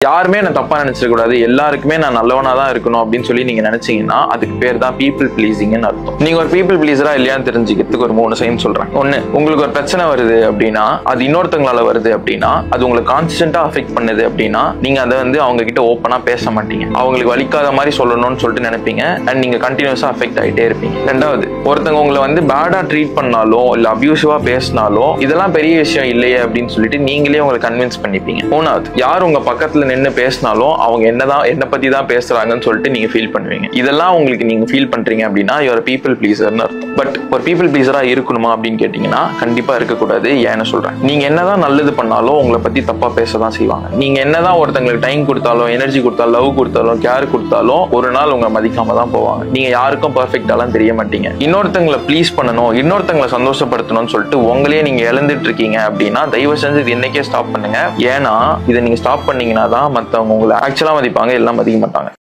யாருமே என்ன தப்பா நினைச்சிட கூடாது, எல்லாருக்குமே நான் நல்லவனா தான் இருக்கணும் அப்படின்னு சொல்லி நீங்க நினைச்சீங்கன்னா அதுக்கு பேர் தான் பீப்புள் ப்ளீசிங்னு அர்த்தம். நீங்க ஒரு பீப்புள் ப்ளீசரா இல்லையான்னு தெரிஞ்சுக்கிறதுக்கு ஒரு 3 சைன் சொல்றேன். ஒண்ணு, உங்களுக்கு ஒரு பிரச்சனை வருது அப்படின்னா அது இன்னொருத்தங்களால வருது அப்படின்னா அது உங்களுக்கு கான்ஸ்டன்டா அஃபெக்ட் பண்ணுது அப்படின்னா நீங்க அதை அவங்க கிட்ட ஓப்பனா பேச மாட்டீங்க. அவங்களுக்கு வலிக்காத மாதிரி சொல்லணும்னு சொல்லிட்டு நினைப்பீங்க அண்ட் நீங்க கண்டினியூஸா அஃபெக்ட் ஆகிட்டே இருப்பீங்க. ரெண்டாவது, ஒருத்தவங்க உங்களை பேடா ட்ரீட் பண்ணாலோ இல்ல அபியூசிவா பேசினாலோ இதெல்லாம் பெரிய விஷயம் இல்லையே அப்படின்னு சொல்லிட்டு நீங்களே உங்களை கன்வின்ஸ் பண்ணிப்பீங்க. மூணாவது, யார் உங்க பக்கத்துல நின்று பேசினாலும் அவங்க என்ன பத்தி தான் பேசுறாங்கன்னு சொல்லிட்டு நீங்க ஃபீல் பண்ணுவீங்க. இதெல்லாம் உங்களுக்கு நீங்க ஃபீல் பண்றீங்க அப்படின்னா யூஆர் பீப்புள் ப்ளீசர்னு அர்த்தம். பட் ஒரு பீப்புள் ப்ளீசரா இருக்கணுமா அப்படின்னு கேட்டீங்கன்னா கண்டிப்பா இருக்கக்கூடாது. ஏன்னு சொல்றேன், நீங்க என்னதான் நல்லது பண்ணாலும் உங்களை பத்தி தப்பா பேசதான் செய்வாங்க. நீங்க என்னதான் ஒருத்தங்களுக்கு டைம் கொடுத்தாலும் எனர்ஜி கொடுத்தாலும் லவ் கொடுத்தாலும் கேர் கொடுத்தாலும் ஒரு நாள் உங்களை மதிக்காம தான் போவாங்க. நீங்க யாருக்கும் பர்ஃபெக்டாலாம் தெரிய மாட்டீங்க. இன்னொருத்தங்களை ப்ளீஸ் பண்ணணும், இன்னொருத்தங்களை சந்தோஷப்படுத்தணும்னு சொல்லிட்டு உங்களையே நீங்க இழந்துட்டு இருக்கீங்க அப்படின்னா தயவு செஞ்சு இது இன்னைக்கே ஸ்டாப் பண்ணுங்க. ஏன்னா இதை நீங்க ஸ்டாப் பண்ணீங்கன்னா தான் மற்றவங்க உங்களை ஆக்சுவலா மதிப்பாங்க, எல்லாம் மதிக்க மாட்டாங்க.